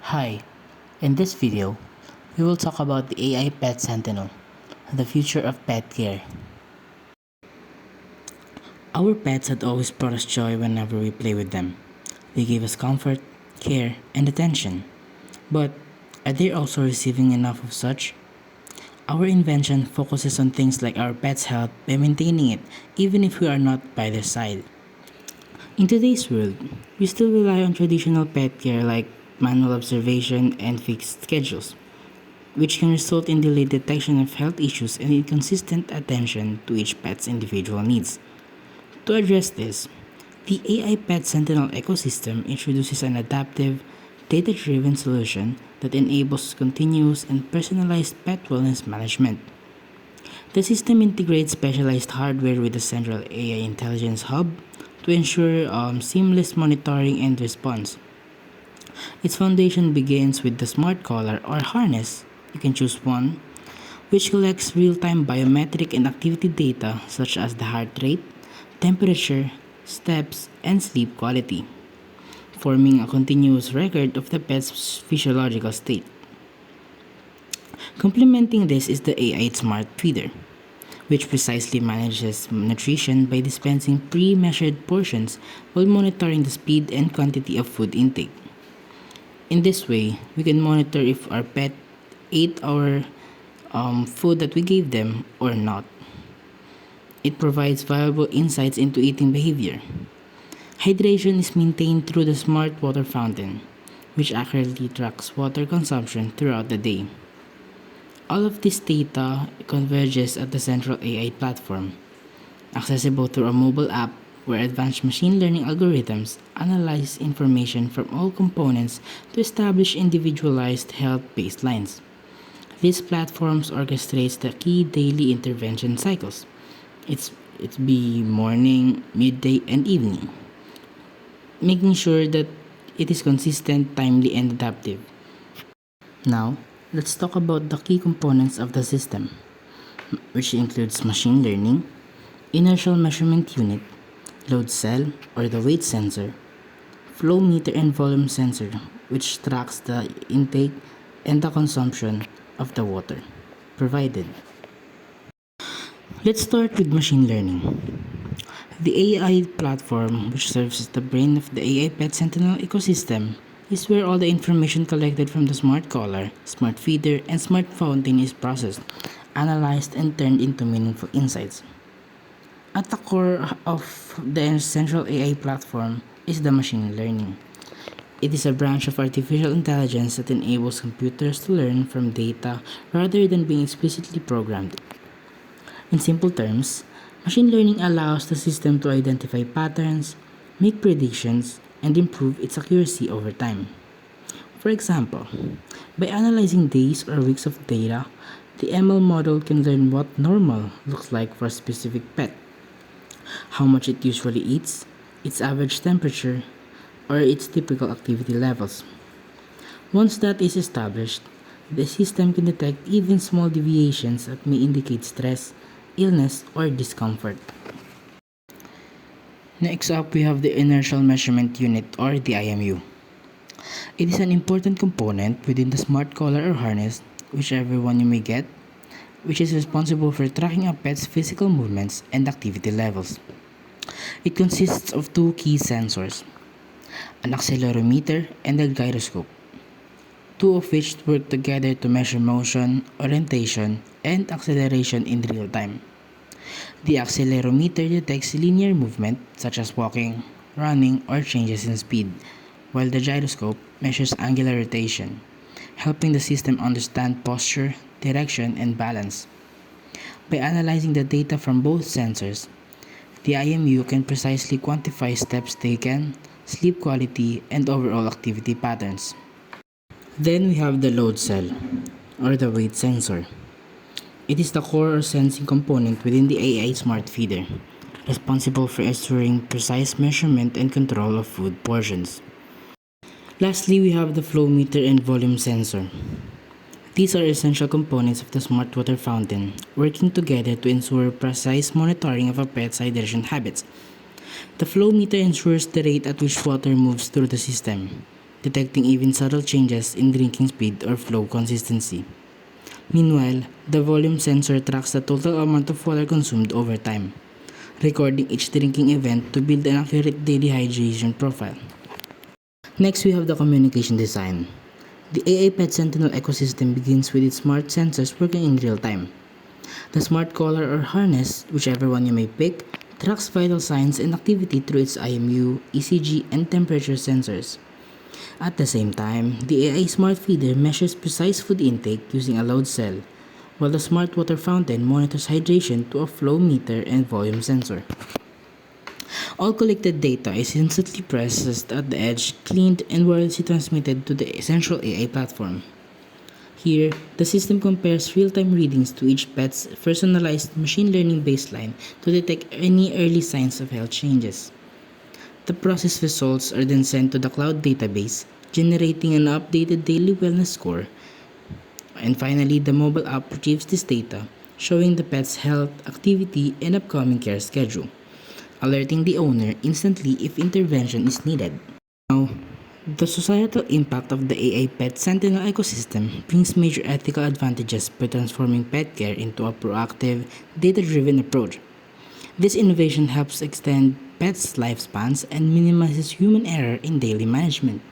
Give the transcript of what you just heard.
Hi, in this video, we will talk about the AI Pet Sentinel, the future of pet care. Our pets had always brought us joy whenever we play with them. They gave us comfort, care, and attention. But are they also receiving enough of such? Our invention focuses on things like our pet's health by maintaining it, even if we are not by their side. In today's world, we still rely on traditional pet care like manual observation and fixed schedules, which can result in delayed detection of health issues and inconsistent attention to each pet's individual needs. To address this, the AI Pet Sentinel ecosystem introduces an adaptive, data driven solution that enables continuous and personalized pet wellness management. The system integrates specialized hardware with a central AI intelligence hub to ensure seamless monitoring and response. Its foundation begins with the smart collar or harness. You can choose one, which collects real-time biometric and activity data such as the heart rate, temperature, steps, and sleep quality, forming a continuous record of the pet's physiological state. Complementing this is the AI Smart Feeder, which precisely manages nutrition by dispensing pre-measured portions while monitoring the speed and quantity of food intake. In this way, we can monitor if our pet ate our food that we gave them or not. It provides valuable insights into eating behavior. Hydration is maintained through the smart water fountain, which accurately tracks water consumption throughout the day. All of this data converges at the central AI platform, accessible through a mobile app where advanced machine learning algorithms analyze information from all components to establish individualized health baselines. These platforms orchestrates the key daily intervention cycles. It's be morning, midday, and evening, making sure that it is consistent, timely, and adaptive. Now, let's talk about the key components of the system, which includes machine learning, inertial measurement unit, load cell or the weight sensor, flow meter and volume sensor, which tracks the intake and the consumption of the water provided. Let's start with machine learning. The AI platform, which serves as the brain of the AI Pet Sentinel ecosystem, is where all the information collected from the smart collar, smart feeder, and smart fountain is processed, analyzed, and turned into meaningful insights. At the core of the central AI platform is the machine learning. It is a branch of artificial intelligence that enables computers to learn from data rather than being explicitly programmed. In simple terms, machine learning allows the system to identify patterns, make predictions, and improve its accuracy over time. For example, by analyzing days or weeks of data, the ML model can learn what normal looks like for a specific pet, how much it usually eats, its average temperature, or its typical activity levels. Once that is established, the system can detect even small deviations that may indicate stress, illness, or discomfort. Next up, we have the Inertial Measurement Unit or the IMU. It is an important component within the smart collar or harness, whichever one you may get, which is responsible for tracking a pet's physical movements and activity levels. It consists of two key sensors, an accelerometer and a gyroscope, two of which work together to measure motion, orientation, and acceleration in real time. The accelerometer detects linear movement such as walking, running, or changes in speed, while the gyroscope measures angular rotation, helping the system understand posture, direction, and balance. By analyzing the data from both sensors, the IMU can precisely quantify steps taken, sleep quality, and overall activity patterns. Then we have the load cell, or the weight sensor. It is the core or sensing component within the AI Smart Feeder, responsible for ensuring precise measurement and control of food portions. Lastly, we have the flow meter and volume sensor. These are essential components of the smart water fountain, working together to ensure precise monitoring of a pet's hydration habits. The flow meter ensures the rate at which water moves through the system, detecting even subtle changes in drinking speed or flow consistency. Meanwhile, the volume sensor tracks the total amount of water consumed over time, recording each drinking event to build an accurate daily hydration profile. Next, we have the communication design. The AI Pet Sentinel ecosystem begins with its smart sensors working in real time. The smart collar or harness, whichever one you may pick, tracks vital signs and activity through its IMU, ECG, and temperature sensors. At the same time, the AI Smart Feeder measures precise food intake using a load cell, while the Smart Water Fountain monitors hydration to a flow meter and volume sensor. All collected data is instantly processed at the edge, cleaned, and wirelessly transmitted to the central AI platform. Here, the system compares real-time readings to each pet's personalized machine learning baseline to detect any early signs of health changes. The process results are then sent to the cloud database, generating an updated daily wellness score. And finally, the mobile app retrieves this data, showing the pet's health, activity, and upcoming care schedule, alerting the owner instantly if intervention is needed. Now, the societal impact of the AI Pet Sentinel ecosystem brings major ethical advantages by transforming pet care into a proactive, data driven approach. This innovation helps extend pets' lifespans and minimizes human error in daily management.